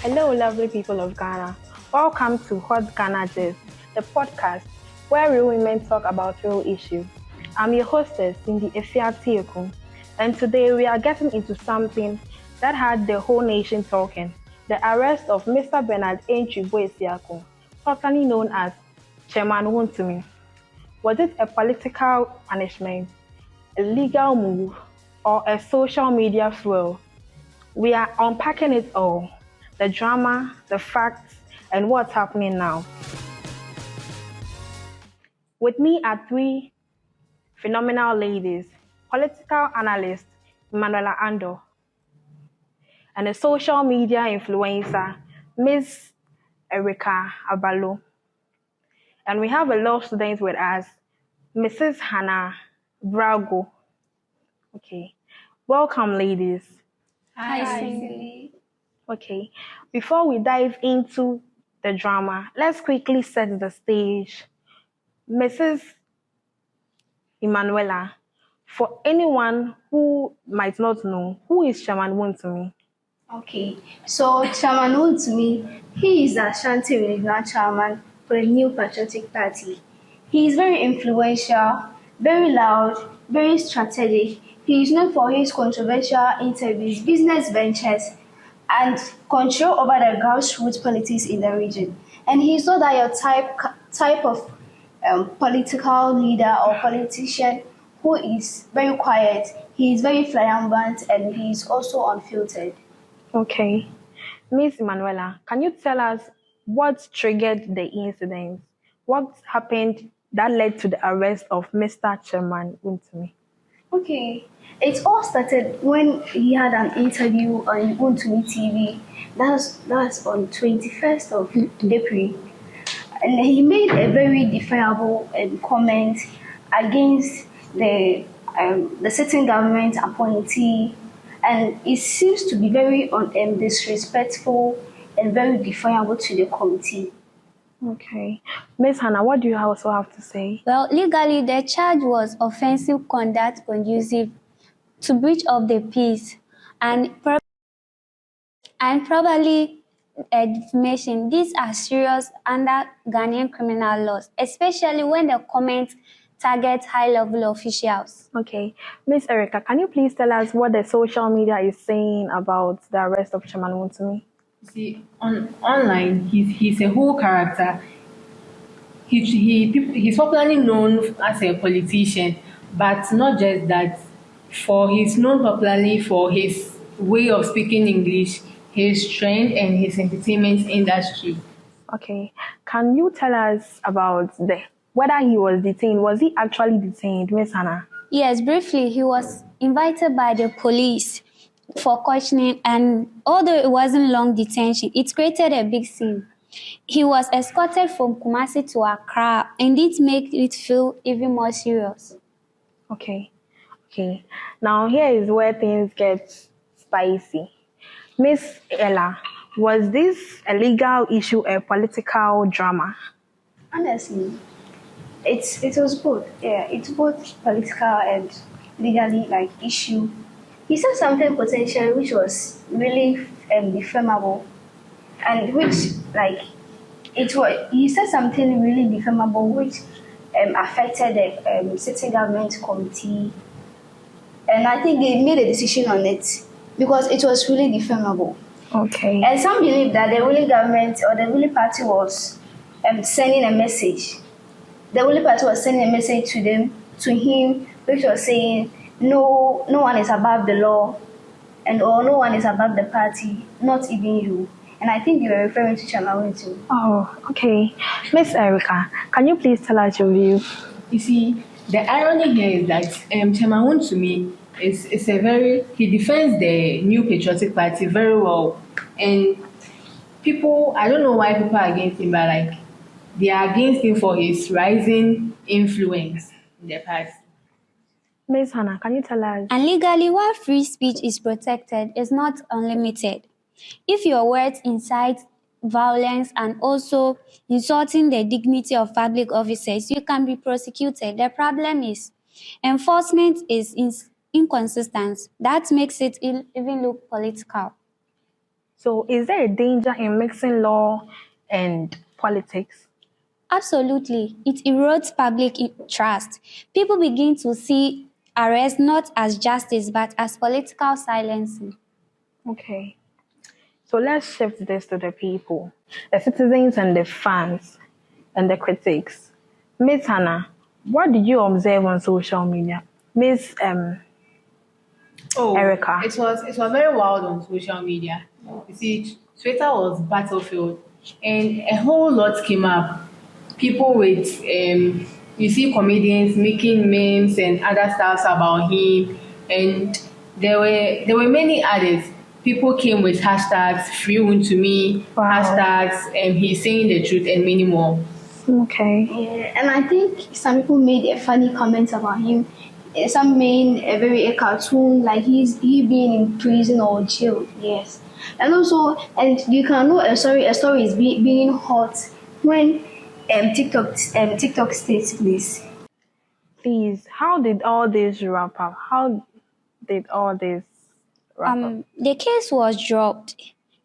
Hello, lovely people of Ghana. Welcome to Hot Ghana Gist, the podcast where real women talk about real issues. I'm your hostess, Cindy Efiatieku, and today we are getting into something that had the whole nation talking: the arrest of Mr. Bernard Antwi Boasiako, popularly known as Chairman Wontumi. Was it a political punishment, a legal move, or a social media thrill? We are unpacking it all: the drama, the facts, and what's happening now. With me are three phenomenal ladies: political analyst Manuela Ando, and a social media influencer, Miss Erica Abalo. And we have a law student with us, Mrs. Hannah Brago. Okay, welcome, ladies. Hi, Cindy. Okay, before we dive into the drama, let's quickly set the stage. Mrs. Emanuela, for anyone who might not know, who is Chairman Wontumi? Okay, so Chairman Wontumi, he is the Ashanti Regional Chairman for the New Patriotic Party. He is very influential, very loud, very strategic. He is known for his controversial interviews, business ventures, and control over the grassroots politics in the region. And he's not that your type of political leader or politician who is very quiet. He is very flamboyant and he is also unfiltered. Okay. Miss Emanuela, can you tell us what triggered the incident? What happened that led to the arrest of Mr. Chairman Wontumi? Okay, it all started when he had an interview on Wontumi TV. That's on 21st of April, and he made a very defiable comment against the sitting government appointee, and it seems to be very disrespectful and very defiable to the committee. Okay. Miss Hannah, what do you also have to say? Well, legally, the charge was offensive conduct conducive to breach of the peace and probably defamation. These are serious under Ghanaian criminal laws, especially when the comments target high-level officials. Okay. Miss Erica, can you please tell us what the social media is saying about the arrest of Chairman Wontumi? See, online, he's a whole character. He's popularly known as a politician, but not just that. He's known popularly for his way of speaking English, his trend, and his entertainment industry. Okay. Can you tell us about whether he was detained? Was he actually detained, Miss Hannah? Yes, briefly, he was invited by the police for questioning, and although it wasn't long detention, it created a big scene. He was escorted from Kumasi to Accra, and it made it feel even more serious. Okay. Now here is where things get spicy. Miss Ella, was this a legal issue, a political drama? Honestly, it was both. Yeah, it's both political and legally issue. He said something potential which was really defamable, and which he said something really defamable which affected the sitting government committee, and I think they made a decision on it because it was really defamable. Okay. And some believe that the ruling government or the ruling party was sending a message. The ruling party was sending a message to him, which was saying, no one is above the law, or no one is above the party, not even you. And I think you were referring to Chairman too. Oh, okay. Miss Erica, can you please tell us your view? You see, the irony here is that Chairman Wontumi he defends the New Patriotic Party very well, and I don't know why people are against him, but they are against him for his rising influence in the party. Miss Hannah, can you tell us? And legally, while free speech is protected, it's not unlimited. If your words incite violence and also insulting the dignity of public officers, you can be prosecuted. The problem is enforcement is inconsistent. That makes it even look political. So is there a danger in mixing law and politics? Absolutely. It erodes public trust. People begin to see arrest not as justice but as political silencing. Okay. So let's shift this to the people, the citizens and the fans and the critics. Miss Hannah, what did you observe on social media? Miss Oh, Erica. it was very wild on social media. You see, Twitter was battlefield, and a whole lot came up. People with you see comedians making memes and other stuff about him, and there were many others. People came with hashtags free Wontumi, Wow. hashtags he's saying the truth, and many more. Okay. Yeah, and I think some people made a funny comment about him. Some made a very cartoon, like he being in prison or jail. Yes, and also, and you can know a story is being hot when TikTok states this. Please, how did all this wrap up? How did all this wrap up? The case was dropped.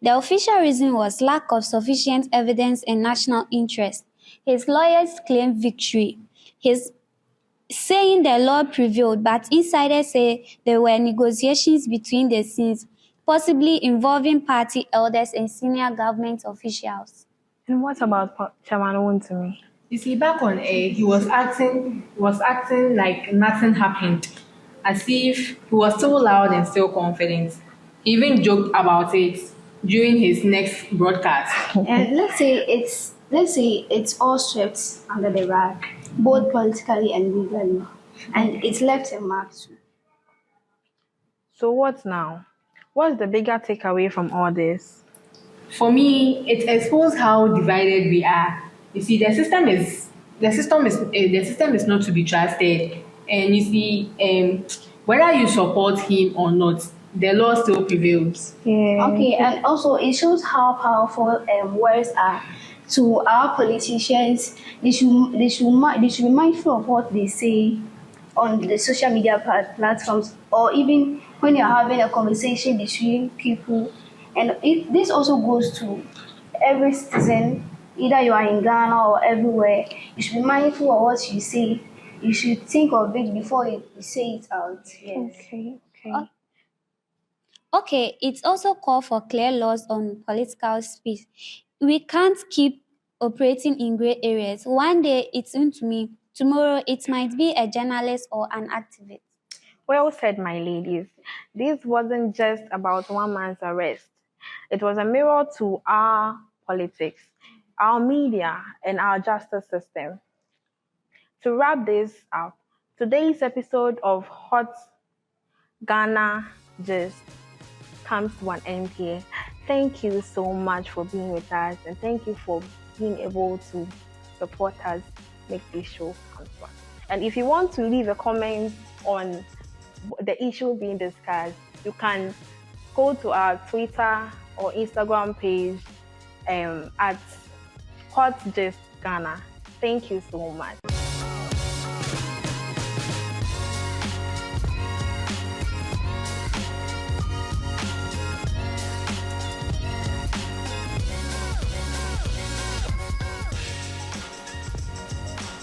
The official reason was lack of sufficient evidence and national interest. His lawyers claimed victory. His saying the law prevailed, but insiders say there were negotiations between the scenes, possibly involving party elders and senior government officials. And what about Chairman Wontumi? You see, back on air, he was acting like nothing happened, as if he was still loud and still confident. He even joked about it during his next broadcast. And let's say it's all swept under the rug, both politically and legally, and it's left a mark too. So what now? What's the bigger takeaway from all this? For me, it exposed how divided we are. You see, the system is not to be trusted, and you see, whether you support him or not, the law still prevails. Yeah. Okay, and also it shows how powerful words are. To our politicians, they should be mindful of what they say on the social media platforms, or even when you're having a conversation between people. And this also goes to every citizen, either you are in Ghana or everywhere. You should be mindful of what you say. You should think of it before you say it out. Yes. Okay. Okay, it's also called for clear laws on political speech. We can't keep operating in gray areas. One day it's Wontumi, tomorrow it might be a journalist or an activist. Well said, my ladies. This wasn't just about one man's arrest. It was a mirror to our politics, our media, and our justice system. To wrap this up, today's episode of Hot Ghana Gist comes to an end here. Thank you so much for being with us, and thank you for being able to support us make this show come to us. And if you want to leave a comment on the issue being discussed, you can go to our Twitter or Instagram page at Hot Gist Ghana. Thank you so much.